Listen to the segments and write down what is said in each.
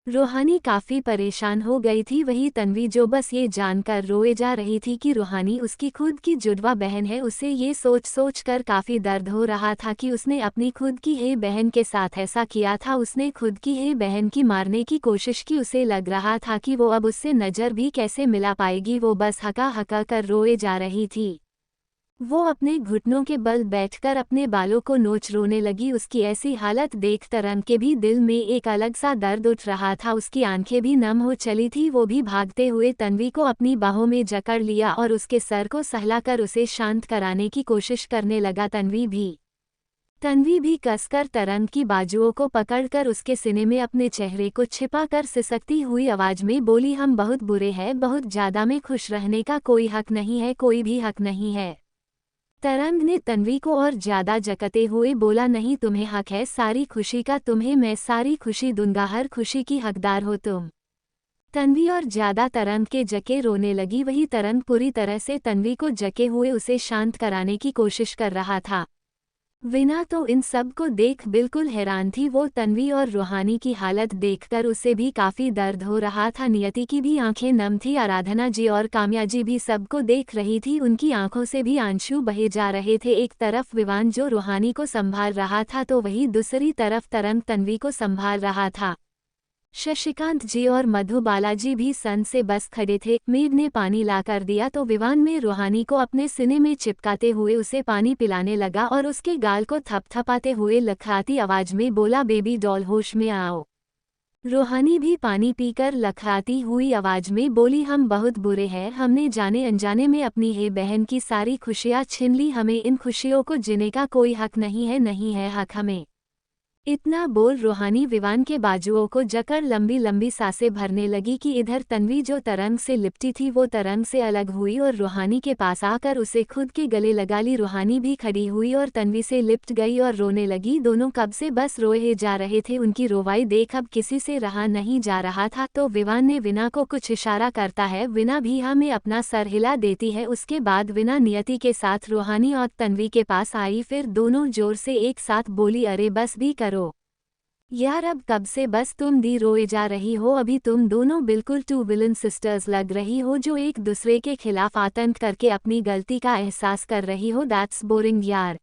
रूहानी काफी परेशान हो गई थी, वही तन्वी जो बस ये जानकर रोए जा रही थी कि रूहानी उसकी खुद की जुड़वा बहन है। उसे ये सोच सोच कर काफी दर्द हो रहा था कि उसने अपनी खुद की ही बहन के साथ ऐसा किया था। उसने खुद की ही बहन की मारने की कोशिश की। उसे लग रहा था कि वो अब उससे नजर भी कैसे मिला पाएगी। वो बस हका हका कर रोए जा रही थी। वो अपने घुटनों के बल बैठकर अपने बालों को नोच रोने लगी। उसकी ऐसी हालत देख तरन के भी दिल में एक अलग सा दर्द उठ रहा था। उसकी आंखें भी नम हो चली थी। वो भी भागते हुए तन्वी को अपनी बाहों में जकड़ लिया और उसके सर को सहलाकर उसे शांत कराने की कोशिश करने लगा। तन्वी भी कसकर तरन की बाजुओं को पकड़कर उसके सीने में अपने चेहरे को छिपाकर सिसकती हुई आवाज में बोली, हम बहुत बुरे हैं, बहुत ज्यादा में खुश रहने का कोई हक नहीं है, कोई भी हक नहीं है। तरंग ने तन्वी को और ज्यादा जकते हुए बोला, नहीं तुम्हें हक है सारी खुशी का, तुम्हें मैं सारी खुशी दूंगा, हर खुशी की हकदार हो तुम। तन्वी और ज्यादा तरंग के जके रोने लगी। वही तरंग पूरी तरह से तन्वी को जके हुए उसे शांत कराने की कोशिश कर रहा था। विना तो इन सब को देख बिल्कुल हैरान थी। वो तन्वी और रूहानी की हालत देखकर उसे भी काफी दर्द हो रहा था। नियति की भी आंखें नम थी। आराधना जी और काम्या जी भी सबको देख रही थी। उनकी आंखों से भी आंसू बहे जा रहे थे। एक तरफ विवान जो रूहानी को संभाल रहा था तो वही दूसरी तरफ तरंग तन्वी को संभाल रहा था। शशिकांत जी और मधुबाला जी भी सन से बस खड़े थे। मेघ ने पानी ला कर दिया तो विवान में रूहानी को अपने सीने में चिपकाते हुए उसे पानी पिलाने लगा और उसके गाल को थपथपाते हुए लखराती आवाज में बोला, बेबी डॉल होश में आओ। रूहानी भी पानी पीकर लखराती हुई आवाज में बोली, हम बहुत बुरे हैं, हमने जाने अनजाने में अपनी ही बहन की सारी खुशियां छीन ली, हमें इन खुशियों को जीने का कोई हक नहीं है, नहीं है हक हमें। इतना बोल रूहानी विवान के बाजुओं को जकड़ लंबी लंबी सांसें भरने लगी कि इधर तन्वी जो तरंग से लिपटी थी वो तरंग से अलग हुई और रूहानी के पास आकर उसे खुद के गले लगा ली। रूहानी भी खड़ी हुई और तन्वी से लिपट गई और रोने लगी। दोनों कब से बस रोए जा रहे थे। उनकी रोवाई देख अब किसी से रहा नहीं जा रहा था। तो विवान ने विना को कुछ इशारा करता है। विना भी हमें अपना सर हिला देती है। उसके बाद विना नियति के साथ रूहानी और तन्वी के पास आई। फिर दोनों जोर से एक साथ बोली, अरे बस भी करो यार, अब कब से बस तुम दी रोए जा रही हो। अभी तुम दोनों बिल्कुल टू विलन सिस्टर्स लग रही हो जो एक दूसरे के खिलाफ आतंक करके अपनी गलती का एहसास कर रही हो। दैट्स बोरिंग यार।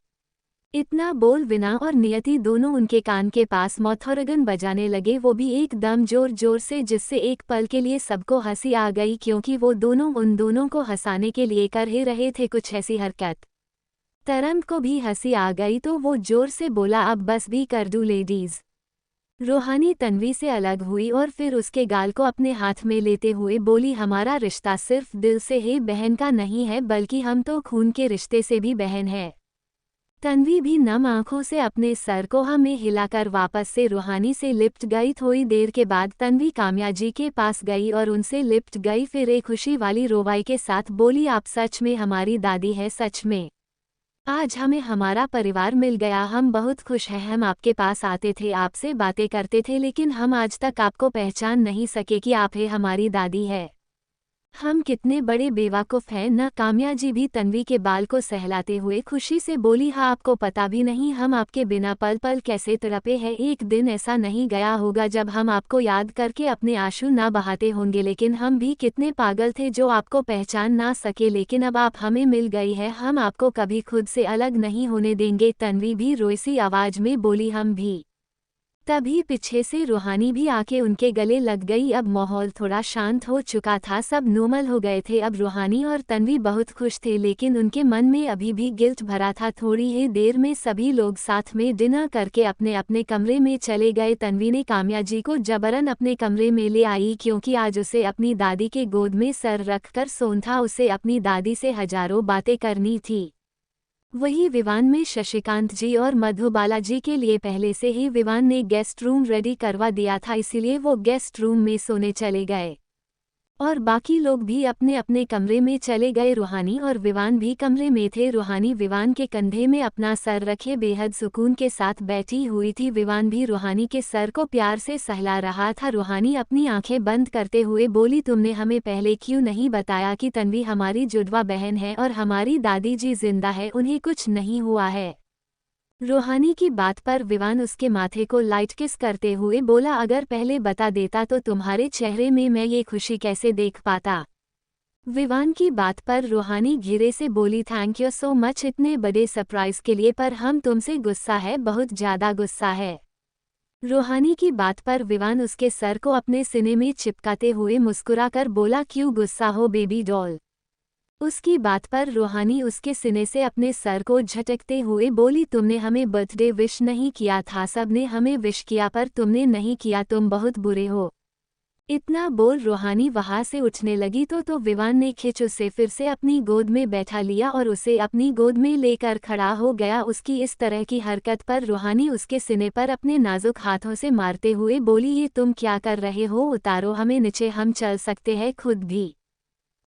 इतना बोल विना और नियति दोनों उनके कान के पास मौथोरगन बजाने लगे, वो भी एकदम जोर जोर से, जिससे एक पल के लिए सबको हंसी आ गई क्योंकि वो दोनों उन दोनों को हंसाने के लिए कर ही रहे थे कुछ ऐसी हरकत। तरंग को भी हंसी आ गई तो वो जोर से बोला, अब बस भी कर दूं लेडीज। रूहानी तन्वी से अलग हुई और फिर उसके गाल को अपने हाथ में लेते हुए बोली, हमारा रिश्ता सिर्फ दिल से ही बहन का नहीं है बल्कि हम तो खून के रिश्ते से भी बहन है। तन्वी भी नम आंखों से अपने सर को हमें हिलाकर वापस से रूहानी से लिपट गई। थोड़ी देर के बाद तन्वी काम्या जी के पास गई और उनसे लिपट गई। फिर एक खुशी वाली रोवाई के साथ बोली, आप सच में हमारी दादी है, सच में आज हमें हमारा परिवार मिल गया, हम बहुत खुश हैं। हम आपके पास आते थे, आपसे बातें करते थे, लेकिन हम आज तक आपको पहचान नहीं सके कि आप ही हमारी दादी है। हम कितने बड़े बेवकूफ़ हैं न। काम्या जी भी तन्वी के बाल को सहलाते हुए खुशी से बोली, हाँ आपको पता भी नहीं हम आपके बिना पल पल कैसे तड़पे हैं। एक दिन ऐसा नहीं गया होगा जब हम आपको याद करके अपने आंसू ना बहाते होंगे, लेकिन हम भी कितने पागल थे जो आपको पहचान ना सके। लेकिन अब आप हमें मिल गई है, हम आपको कभी खुद से अलग नहीं होने देंगे। तन्वी भी रोईसी आवाज में बोली, हम भी। तभी पीछे से रूहानी भी आके उनके गले लग गई। अब माहौल थोड़ा शांत हो चुका था, सब नॉर्मल हो गए थे। अब रूहानी और तन्वी बहुत खुश थे, लेकिन उनके मन में अभी भी गिल्ट भरा था। थोड़ी ही देर में सभी लोग साथ में डिनर करके अपने अपने कमरे में चले गए। तन्वी ने काम्या जी को जबरन अपने कमरे में ले आई क्योंकि आज उसे अपनी दादी के गोद में सर रखकर सोना था। उसे अपनी दादी से हजारों बातें करनी थी। वही विवान में शशिकांत जी और मधुबाला जी के लिए पहले से ही विवान ने गेस्ट रूम रेडी करवा दिया था, इसीलिए वो गेस्ट रूम में सोने चले गए और बाकी लोग भी अपने अपने कमरे में चले गए। रूहानी और विवान भी कमरे में थे। रूहानी विवान के कंधे में अपना सर रखे बेहद सुकून के साथ बैठी हुई थी। विवान भी रूहानी के सर को प्यार से सहला रहा था। रूहानी अपनी आंखें बंद करते हुए बोली, तुमने हमें पहले क्यों नहीं बताया कि तन्वी हमारी जुड़वा बहन है और हमारी दादी जी जिंदा है, उन्हें कुछ नहीं हुआ है। रूहानी की बात पर विवान उसके माथे को लाइट किस करते हुए बोला, अगर पहले बता देता तो तुम्हारे चेहरे में मैं ये खुशी कैसे देख पाता। विवान की बात पर रूहानी घिरे से बोली, थैंक यू सो मच इतने बड़े सरप्राइज के लिए, पर हम तुमसे गुस्सा है, बहुत ज्यादा गुस्सा है। रूहानी की बात पर विवान उसके सर को अपने सीने में चिपकाते हुए मुस्कुराकर बोला, क्यों गुस्सा हो बेबी डॉल। उसकी बात पर रूहानी उसके सीने से अपने सर को झटकते हुए बोली, तुमने हमें बर्थडे विश नहीं किया था, सबने हमें विश किया पर तुमने नहीं किया, तुम बहुत बुरे हो। इतना बोल रूहानी वहां से उठने लगी तो विवान ने खिंच उसे फिर से अपनी गोद में बैठा लिया और उसे अपनी गोद में लेकर खड़ा हो गया। उसकी इस तरह की हरकत पर रूहानी उसके सीने पर अपने नाजुक हाथों से मारते हुए बोली, ये तुम क्या कर रहे हो, उतारो हमें नीचे, हम चल सकते हैं खुद भी।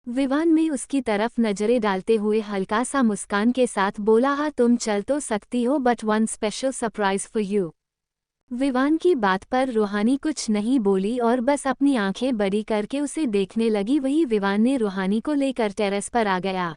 विवान में उसकी तरफ नजरें डालते हुए हल्का सा मुस्कान के साथ बोला, हाँ तुम चल तो सकती हो, but one special surprise for you. Vivaan की बात पर रूहानी कुछ नहीं बोली और बस अपनी आंखें बड़ी करके उसे देखने लगी। वही विवान ने रूहानी को लेकर टेरेस पर आ गया।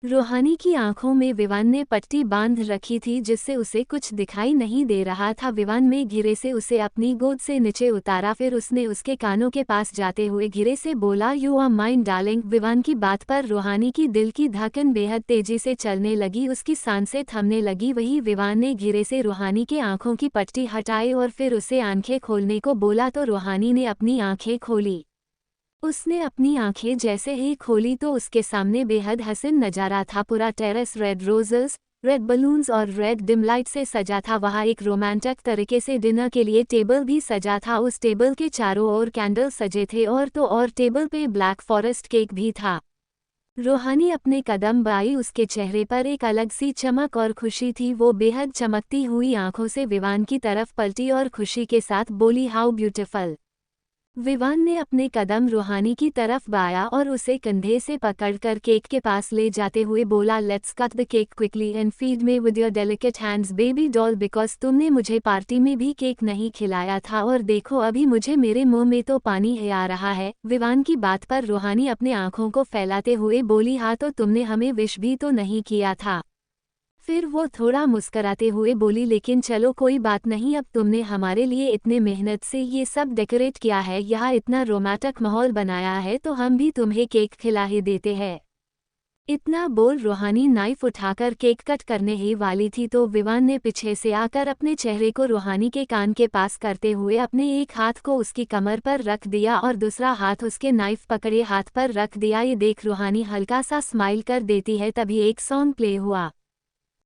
रूहानी की आंखों में विवान ने पट्टी बांध रखी थी जिससे उसे कुछ दिखाई नहीं दे रहा था। विवान में घिरे से उसे अपनी गोद से नीचे उतारा, फिर उसने उसके कानों के पास जाते हुए घिरे से बोला, you are mine darling. Vivaan की बात पर रूहानी की दिल की धड़कन बेहद तेजी से चलने लगी, उसकी सांसें थमने लगी। वही विवान ने घिरे से रूहानी के आंखों की पट्टी हटाई और फिर उसे आंखें खोलने को बोला तो रूहानी ने अपनी आंखें खोली। उसने अपनी आंखें जैसे ही खोली तो उसके सामने बेहद हसीन नजारा था। पूरा terrace red roses, red balloons और रेड डिम लाइट से सजा था। वहाँ एक रोमांटिक तरीके से डिनर के लिए टेबल भी सजा था। उस टेबल के चारों ओर कैंडल सजे थे और टेबल पे ब्लैक फॉरेस्ट केक भी था। रूहानी अपने कदम बढ़ाई, उसके चेहरे पर एक अलग सी चमक और खुशी थी। वो बेहद चमकती हुई आंखों से विवान की तरफ पलटी और खुशी के साथ बोली, हाउ ब्यूटीफुल। विवान ने अपने कदम रूहानी की तरफ बढ़ाया और उसे कंधे से पकड़कर केक के पास ले जाते हुए बोला, let's cut the cake quickly and feed me with your delicate hands baby doll, because तुमने मुझे पार्टी में भी केक नहीं खिलाया था और देखो अभी मुझे मेरे मुंह में तो पानी ही आ रहा है। विवान की बात पर रूहानी अपने आंखों को फैलाते हुए बोली, हाँ तो तुमने हमें विश भी तो नहीं किया था। फिर वो थोड़ा मुस्कराते हुए बोली, लेकिन चलो कोई बात नहीं, अब तुमने हमारे लिए इतने मेहनत से ये सब डेकोरेट किया है, यहाँ इतना रोमांटिक माहौल बनाया है, तो हम भी तुम्हें केक खिला ही देते हैं। इतना बोल रूहानी नाइफ उठाकर केक कट करने ही वाली थी तो विवान ने पीछे से आकर अपने चेहरे को रूहानी के कान के पास करते हुए अपने एक हाथ को उसकी कमर पर रख दिया और दूसरा हाथ उसके नाइफ पकड़े हाथ पर रख दिया। ये देख रूहानी हल्का सा स्माइल कर देती है। तभी एक सॉन्ग प्ले हुआ।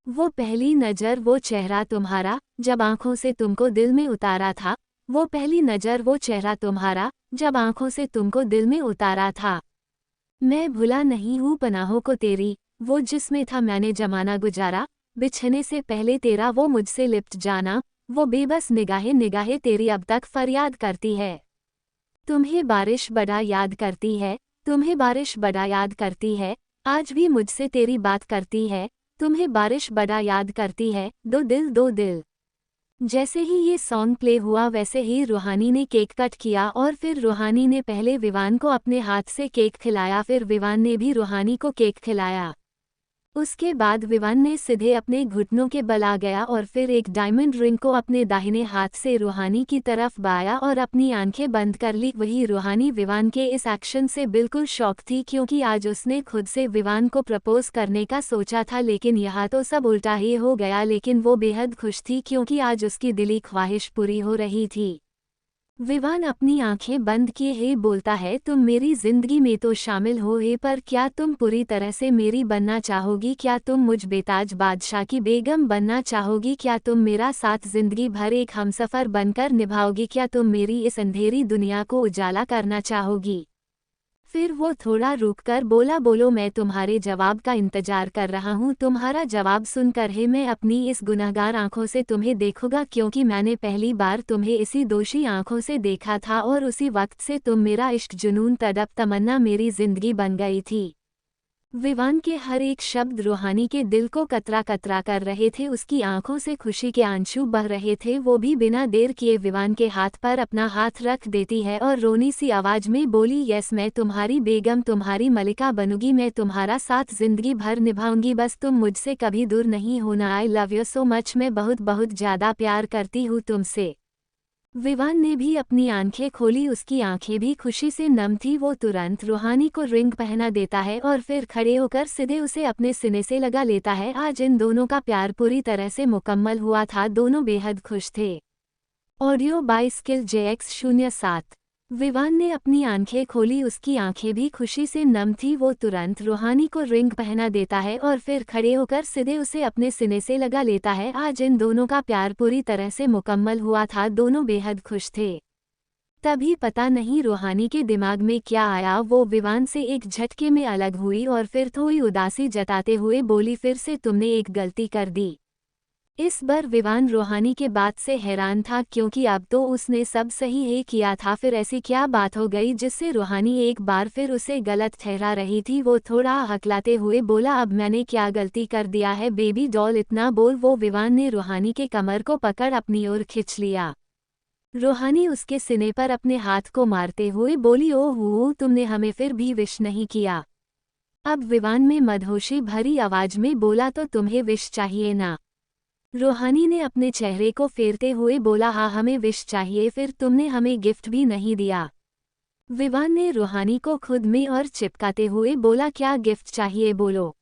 वो पहली नज़र वो चेहरा तुम्हारा, जब आंखों से तुमको दिल में उतारा था। वो पहली नज़र वो चेहरा तुम्हारा, जब आंखों से तुमको दिल में उतारा था। मैं भुला नहीं हूँ पनाहों को तेरी, वो जिसमें था मैंने जमाना गुजारा। बिछने से पहले तेरा वो मुझसे लिपट जाना, वो बेबस निगाहें निगाहें तेरी अब तक फरियाद करती है। तुम्हें बारिश बड़ा याद करती है, तुम्हें बारिश बड़ा याद करती है, आज भी मुझसे तेरी बात करती है। तुम्हें बारिश बड़ा याद करती है, दो दिल दो दिल। जैसे ही ये सॉन्ग प्ले हुआ वैसे ही रूहानी ने केक कट किया और फिर रूहानी ने पहले विवान को अपने हाथ से केक खिलाया, फिर विवान ने भी रूहानी को केक खिलाया। उसके बाद विवान ने सीधे अपने घुटनों के बल आ गया और फिर एक डायमंड रिंग को अपने दाहिने हाथ से रूहानी की तरफ बढ़ाया और अपनी आंखें बंद कर ली। वही रूहानी विवान के इस एक्शन से बिल्कुल शॉक थी, क्योंकि आज उसने खुद से विवान को प्रपोज करने का सोचा था, लेकिन यहाँ तो सब उल्टा ही हो गया। लेकिन वो बेहद खुश थी क्योंकि आज उसकी दिली ख्वाहिश पूरी हो रही थी। विवान अपनी आंखें बंद किए ही बोलता है, तुम मेरी जिंदगी में तो शामिल हो ही, पर क्या तुम पूरी तरह से मेरी बनना चाहोगी? क्या तुम मुझ बेताज बादशाह की बेगम बनना चाहोगी? क्या तुम मेरा साथ जिंदगी भर एक हमसफर बनकर निभाओगी? क्या तुम मेरी इस अंधेरी दुनिया को उजाला करना चाहोगी? फिर वो थोड़ा रुककर बोला, बोलो, मैं तुम्हारे जवाब का इंतजार कर रहा हूँ। तुम्हारा जवाब सुनकर ही मैं अपनी इस गुनहगार आंखों से तुम्हें देखूंगा, क्योंकि मैंने पहली बार तुम्हें इसी दोषी आंखों से देखा था और उसी वक्त से तुम मेरा इश्क, जुनून, तड़प, तमन्ना, मेरी जिंदगी बन गई थी। विवान के हर एक शब्द रूहानी के दिल को कतरा कतरा कर रहे थे। उसकी आंखों से खुशी के आंसू बह रहे थे। वो भी बिना देर किए विवान के हाथ पर अपना हाथ रख देती है और रोनी सी आवाज में बोली, यस, मैं तुम्हारी बेगम, तुम्हारी मलिका बनूंगी। मैं तुम्हारा साथ जिंदगी भर निभाऊंगी। बस तुम मुझसे कभी दूर नहीं होना। I love you so much. मैं बहुत बहुत ज्यादा प्यार करती हूँ तुमसे। विवान ने भी अपनी आंखें खोली। उसकी आंखें भी खुशी से नम थी। वो तुरंत रूहानी को रिंग पहना देता है और फिर खड़े होकर सीधे उसे अपने सीने से लगा लेता है। आज इन दोनों का प्यार पूरी तरह से मुकम्मल हुआ था। दोनों बेहद खुश थे। Audio bye skill JX07। Vivaan ने अपनी आंखें खोली। उसकी आंखें भी खुशी से नम थी। वो तुरंत रूहानी को रिंग पहना देता है और फिर खड़े होकर सीधे उसे अपने सीने से लगा लेता है। आज इन दोनों का प्यार पूरी तरह से मुकम्मल हुआ था। दोनों बेहद खुश थे। तभी पता नहीं रूहानी के दिमाग में क्या आया, वो विवान से एक झटके में अलग हुई और फिर थोड़ी उदासी जताते हुए बोली, फिर से तुमने एक गलती कर दी। इस बार विवान रूहानी के बात से हैरान था, क्योंकि अब तो उसने सब सही ही किया था। फिर ऐसी क्या बात हो गई जिससे रूहानी एक बार फिर उसे गलत ठहरा रही थी। वो थोड़ा हकलाते हुए बोला, अब मैंने क्या गलती कर दिया है बेबी डॉल, इतना बोल। वो विवान ने रूहानी के कमर को पकड़ अपनी ओर खींच लिया। रूहानी उसके सीने पर अपने हाथ को मारते हुए बोली, ओह तुमने हमें फिर भी विश नहीं किया। अब विवान में मदहोशी भरी आवाज में बोला, तो तुम्हें विश चाहिए ना। रूहानी ने अपने चेहरे को फेरते हुए बोला, हाँ हमें विश चाहिए, फिर तुमने हमें गिफ्ट भी नहीं दिया। विवान ने रूहानी को खुद में और चिपकाते हुए बोला, क्या गिफ्ट चाहिए बोलो।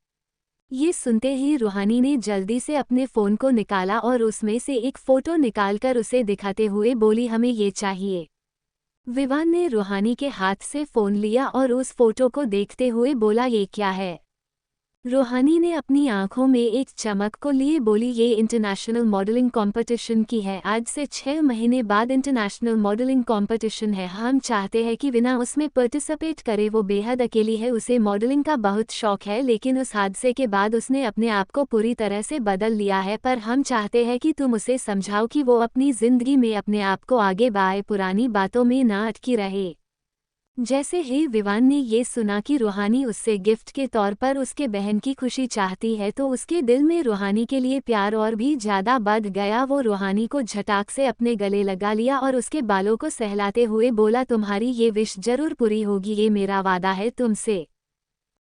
ये सुनते ही रूहानी ने जल्दी से अपने फ़ोन को निकाला और उसमें से एक फ़ोटो निकालकर उसे दिखाते हुए बोली, हमें ये चाहिए। विवान ने रूहानी के हाथ से फ़ोन लिया और उस फ़ोटो को देखते हुए बोला, ये क्या है। रूहानी ने अपनी आंखों में एक चमक को लिए बोली, ये इंटरनेशनल मॉडलिंग कंपटीशन की है। आज से 6 महीने बाद इंटरनेशनल मॉडलिंग कंपटीशन है। हम चाहते हैं कि विना उसमें पार्टिसिपेट करे। वो बेहद अकेली है, उसे मॉडलिंग का बहुत शौक है, लेकिन उस हादसे के बाद उसने अपने आप को पूरी तरह से बदल लिया है। पर हम चाहते हैं कि तुम उसे समझाओ कि वो अपनी जिंदगी में अपने आप को आगे बढ़ाए, पुरानी बातों में ना अटकी रहे। जैसे ही विवान ने ये सुना कि रूहानी उससे गिफ्ट के तौर पर उसके बहन की खुशी चाहती है, तो उसके दिल में रूहानी के लिए प्यार और भी ज्यादा बढ़ गया। वो रूहानी को झटाक से अपने गले लगा लिया और उसके बालों को सहलाते हुए बोला, तुम्हारी ये विश जरूर पूरी होगी, ये मेरा वादा है तुमसे।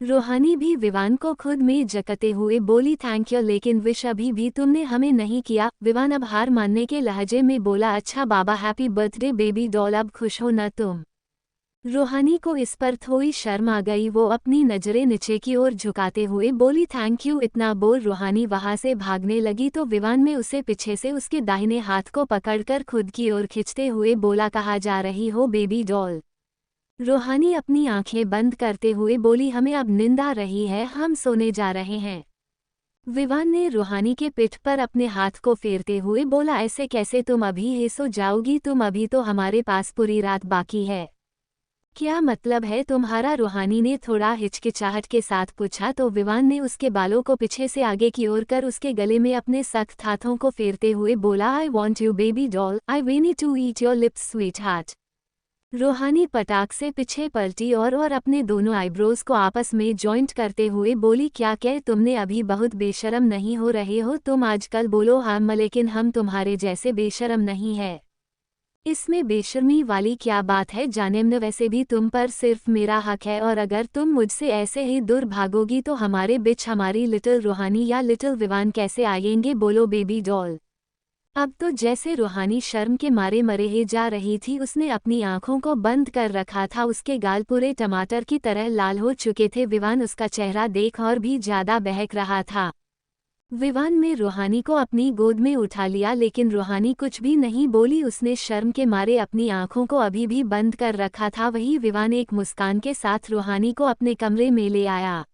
रूहानी भी विवान को खुद में जकते हुए बोली, थैंक यू, लेकिन विश अभी भी तुमने हमें नहीं किया। विवान अब हार मानने के लहजे में बोला, अच्छा बाबा, हैप्पी बर्थडे बेबी डॉल, अब खुश हो न तुम। रूहानी को इस पर थोड़ी शर्म आ गई। वो अपनी नजरें नीचे की ओर झुकाते हुए बोली, थैंक यू। इतना बोल रूहानी वहां से भागने लगी तो विवान में उसे पीछे से उसके दाहिने हाथ को पकड़कर खुद की ओर खींचते हुए बोला, कहाँ जा रही हो बेबी डॉल। रूहानी अपनी आंखें बंद करते हुए बोली, हमें अब नींद आ रही है, हम सोने जा रहे हैं। विवान ने रूहानी के पीठ पर अपने हाथ को फेरते हुए बोला, ऐसे कैसे, तुम अभी ही सो जाओगी, तुम अभी तो हमारे पास पूरी रात बाकी है। क्या मतलब है तुम्हारा, रूहानी ने थोड़ा हिचकिचाहट के साथ पूछा तो विवान ने उसके बालों को पीछे से आगे की ओर कर उसके गले में अपने सख्त हाथों को फेरते हुए बोला, I want you baby doll, I wanna to eat your lips sweetheart. रूहानी पटाख से पीछे पलटी और अपने दोनों आईब्रोज को आपस में जॉइंट करते हुए बोली, क्या कह, तुमने अभी बहुत बेशरम नहीं हो रहे हो तुम आजकल। बोलो हाँ, लेकिन हम तुम्हारे जैसे बेशरम नहीं है। इसमें बेशर्मी वाली क्या बात है जानेमन, वैसे भी तुम पर सिर्फ मेरा हक है, और अगर तुम मुझसे ऐसे ही दूर भागोगी तो हमारे बीच हमारी लिटिल रूहानी या लिटिल विवान कैसे आएंगे। बोलो बेबी डॉल। अब तो जैसे रूहानी शर्म के मारे मरे ही जा रही थी। उसने अपनी आंखों को बंद कर रखा था। उसके गाल पूरे टमाटर की तरह लाल हो चुके थे। विवान उसका चेहरा देख और भी ज्यादा बहक रहा था। विवान में रूहानी को अपनी गोद में उठा लिया, लेकिन रूहानी कुछ भी नहीं बोली। उसने शर्म के मारे अपनी आंखों को अभी भी बंद कर रखा था। वही विवान एक मुस्कान के साथ रूहानी को अपने कमरे में ले आया।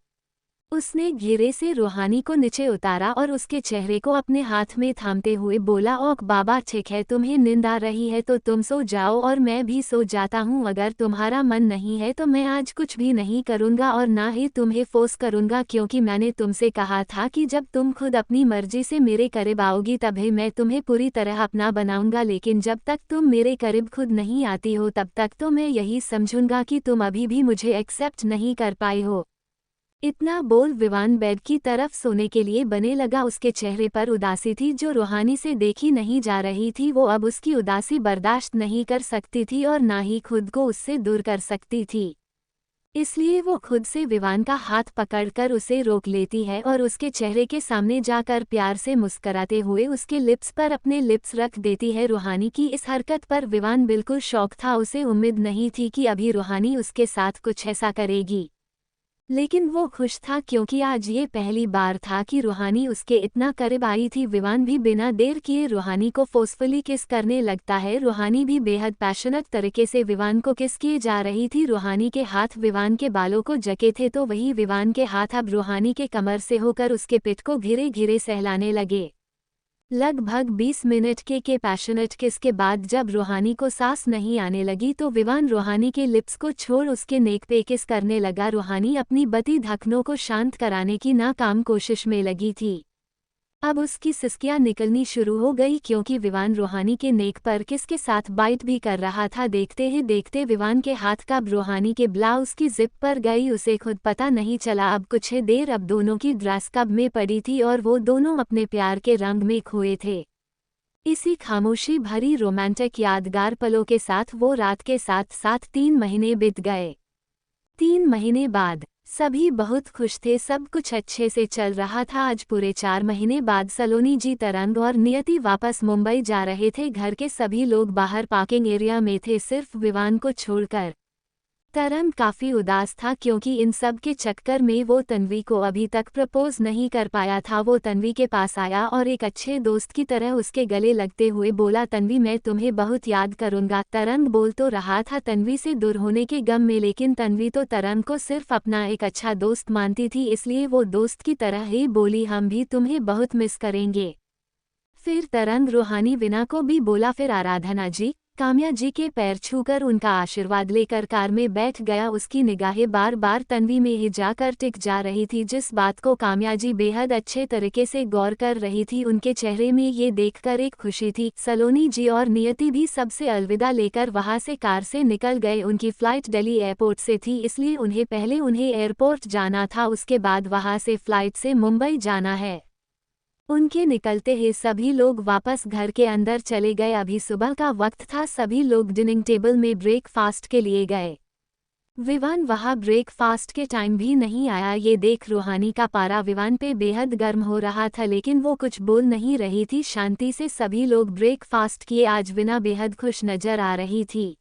उसने घेरे से रूहानी को नीचे उतारा और उसके चेहरे को अपने हाथ में थामते हुए बोला, ओक बाबा, ठीक है, तुम्हें नींद आ रही है तो तुम सो जाओ और मैं भी सो जाता हूँ। अगर तुम्हारा मन नहीं है तो मैं आज कुछ भी नहीं करूँगा और ना ही तुम्हें फोर्स करूँगा, क्योंकि मैंने तुमसे कहा था कि जब तुम खुद अपनी मर्जी से मेरे करीब आओगी तभी मैं तुम्हें पूरी तरह अपना बनाऊंगा। लेकिन जब तक तुम मेरे करीब खुद नहीं आती हो तब तक तो मैं यही समझूंगा कि तुम अभी भी मुझे एक्सेप्ट नहीं कर पाई हो। इतना बोल विवान बेड की तरफ सोने के लिए बने लगा। उसके चेहरे पर उदासी थी जो रूहानी से देखी नहीं जा रही थी। वो अब उसकी उदासी बर्दाश्त नहीं कर सकती थी और ना ही खुद को उससे दूर कर सकती थी। इसलिए वो खुद से विवान का हाथ पकड़कर उसे रोक लेती है और उसके चेहरे के सामने जाकर प्यार से मुस्कुराते हुए उसके लिप्स पर अपने लिप्स रख देती है। रूहानी की इस हरकत पर विवान बिल्कुल शॉक था। उसे उम्मीद नहीं थी कि अभी रूहानी उसके साथ कुछ ऐसा करेगी, लेकिन वो खुश था क्योंकि आज ये पहली बार था कि रूहानी उसके इतना करीब आई थी। विवान भी बिना देर किए रूहानी को फोर्सफुली किस करने लगता है। रूहानी भी बेहद पैशनेट तरीके से विवान को किस किए जा रही थी। रूहानी के हाथ विवान के बालों को जके थे तो वही विवान के हाथ अब रूहानी के कमर से होकर उसके पिठ को धीरे धीरे सहलाने लगे। लगभग 20 मिनट के पैशनेट किस के बाद जब रूहानी को सांस नहीं आने लगी तो विवान रूहानी के लिप्स को छोड़ उसके नेक पे किस करने लगा। रूहानी अपनी बती धड़कनों को शांत कराने की नाकाम कोशिश में लगी थी। अब उसकी सिसकियां निकलनी शुरू हो गई क्योंकि विवान रूहानी के नेक पर किस के साथ बाइट भी कर रहा था। देखते ही देखते विवान के हाथ कब रूहानी के ब्लाउज की जिप पर गई उसे खुद पता नहीं चला। अब कुछ ही देर अब दोनों की ड्रेस कब में पड़ी थी और वो दोनों अपने प्यार के रंग में खोए थे। इसी खामोशी भरी रोमांटिक यादगार पलों के साथ वो रात के साथ साथ 3 महीने बीत गए। 3 महीने बाद सभी बहुत खुश थे, सब कुछ अच्छे से चल रहा था। आज पूरे 4 महीने बाद सलोनी जी, तरंग और नियति वापस मुंबई जा रहे थे। घर के सभी लोग बाहर पार्किंग एरिया में थे, सिर्फ विवान को छोड़कर। तरंग काफी उदास था क्योंकि इन सब के चक्कर में वो तन्वी को अभी तक प्रपोज नहीं कर पाया था। वो तन्वी के पास आया और एक अच्छे दोस्त की तरह उसके गले लगते हुए बोला, तन्वी मैं तुम्हें बहुत याद करूंगा। तरंग बोल तो रहा था तन्वी से दूर होने के गम में, लेकिन तन्वी तो तरंग को सिर्फ अपना एक अच्छा दोस्त मानती थी, इसलिए वो दोस्त की तरह ही बोली, हम भी तुम्हें बहुत मिस करेंगे। फिर तरंग रूहानी विना को भी बोला, फिर आराधना जी, काम्या जी के पैर छूकर उनका आशीर्वाद लेकर कार में बैठ गया। उसकी निगाहें बार बार तन्वी में ही जाकर टिक जा रही थी, जिस बात को काम्या जी बेहद अच्छे तरीके से गौर कर रही थी। उनके चेहरे में ये देखकर एक खुशी थी। सलोनी जी और नियति भी सबसे अलविदा लेकर वहां से कार से निकल गए। उनकी फ्लाइट दिल्ली एयरपोर्ट से थी, इसलिए उन्हें पहले उन्हें एयरपोर्ट जाना था, उसके बाद वहां से फ्लाइट से मुंबई जाना है। उनके निकलते ही सभी लोग वापस घर के अंदर चले गए। अभी सुबह का वक्त था, सभी लोग डिनिंग टेबल में ब्रेकफास्ट के लिए गए। विवान वहां ब्रेकफास्ट के टाइम भी नहीं आया। ये देख रूहानी का पारा विवान पे बेहद गर्म हो रहा था, लेकिन वो कुछ बोल नहीं रही थी। शांति से सभी लोग ब्रेकफास्ट किए। आज विना बेहद खुश नजर आ रही थी।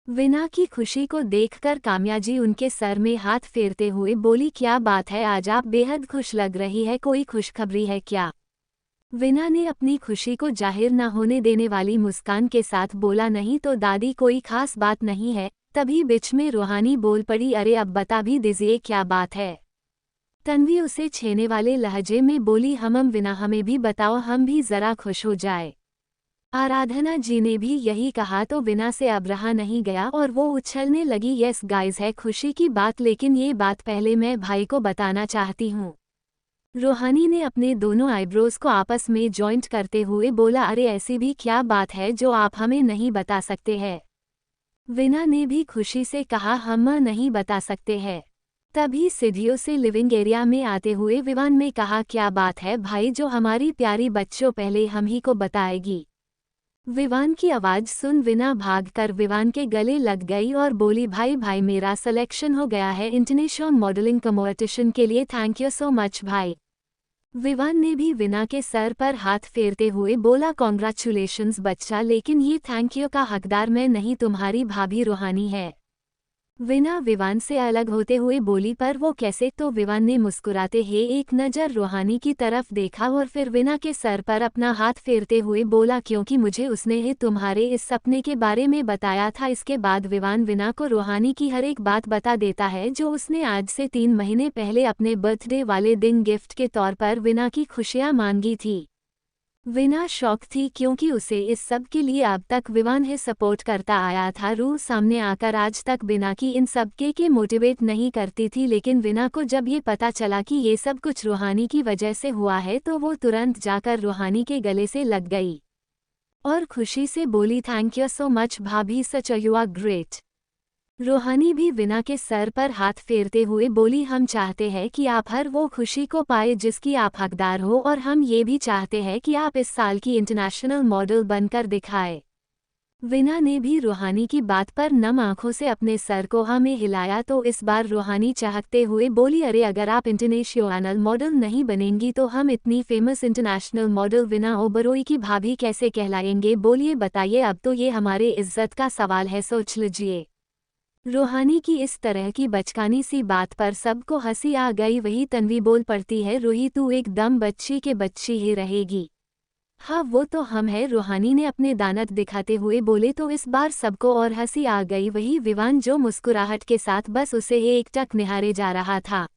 विना की खुशी को देखकर काम्या जी उनके सर में हाथ फेरते हुए बोली, क्या बात है, आज आप बेहद खुश लग रही है, कोई खुशखबरी है क्या? विना ने अपनी खुशी को जाहिर न होने देने वाली मुस्कान के साथ बोला, नहीं तो दादी, कोई खास बात नहीं है। तभी बीच में रूहानी बोल पड़ी, अरे अब बता भी दीजिए क्या बात है। तन्वी उसे छेने वाले लहजे में बोली, हम विना, हमें भी बताओ, हम भी जरा खुश हो जाए। आराधना जी ने भी यही कहा तो विना से अब रहा नहीं गया और वो उछलने लगी, यस गाइस, है खुशी की बात, लेकिन ये बात पहले मैं भाई को बताना चाहती हूँ। रूहानी ने अपने दोनों आईब्रोज को आपस में जॉइंट करते हुए बोला, अरे ऐसी भी क्या बात है जो आप हमें नहीं बता सकते हैं? विना ने भी खुशी से कहा, हम नहीं बता सकते हैं। तभी सीढ़ियों से लिविंग एरिया में आते हुए विवान ने कहा, क्या बात है भाई, जो हमारी प्यारी बच्चों पहले हम ही को बताएगी। विवान की आवाज सुन विना भागकर विवान के गले लग गई और बोली, भाई भाई, मेरा सिलेक्शन हो गया है इंटरनेशनल मॉडलिंग कंपटीशन के लिए, थैंक यू सो मच भाई। विवान ने भी विना के सर पर हाथ फेरते हुए बोला, कॉन्ग्रेचुलेशंस बच्चा, लेकिन ये थैंक यू का हकदार मैं नहीं, तुम्हारी भाभी रूहानी है। विना विवान से अलग होते हुए बोली, पर वो कैसे? तो विवान ने मुस्कुराते ही एक नज़र रूहानी की तरफ देखा और फिर विना के सर पर अपना हाथ फेरते हुए बोला, क्योंकि मुझे उसने ही तुम्हारे इस सपने के बारे में बताया था। इसके बाद विवान विना को रूहानी की हर एक बात बता देता है जो उसने आज से 3 महीने पहले अपने बर्थडे वाले दिन गिफ्ट के तौर पर विना की खुशियां मांगी थी। विना शॉक थी क्योंकि उसे इस सब के लिए अब तक विवान ही सपोर्ट करता आया था। रूह सामने आकर आज तक विना की इन सब के मोटिवेट नहीं करती थी, लेकिन विना को जब ये पता चला कि ये सब कुछ रूहानी की वजह से हुआ है तो वो तुरंत जाकर रूहानी के गले से लग गई और खुशी से बोली, थैंक यू सो मच भाभी, सच यू आर ग्रेट। रूहानी भी विना के सर पर हाथ फेरते हुए बोली, हम चाहते हैं कि आप हर वो खुशी को पाए जिसकी आप हकदार हो, और हम ये भी चाहते हैं कि आप इस साल की इंटरनेशनल मॉडल बनकर दिखाए। विना ने भी रूहानी की बात पर नम आंखों से अपने सर को हाँ में हिलाया तो इस बार रूहानी चहकते हुए बोली, अरे अगर आप इंटरनेशनल मॉडल नहीं बनेंगी तो हम इतनी फेमस इंटरनेशनल मॉडल विना ओबरोई की भाभी कैसे कहलाएंगे? बोलिए, बताइए, अब तो ये हमारे इज्जत का सवाल है, सोच लीजिए। रूहानी की इस तरह की बचकानी सी बात पर सबको हंसी आ गई। वही तन्वी बोल पड़ती है, रूही तू एकदम बच्ची के बच्ची ही रहेगी। हाँ वो तो हम है, रूहानी ने अपने दांत दिखाते हुए बोले तो इस बार सबको और हंसी आ गई। वही विवान जो मुस्कुराहट के साथ बस उसे एकटक निहारे जा रहा था।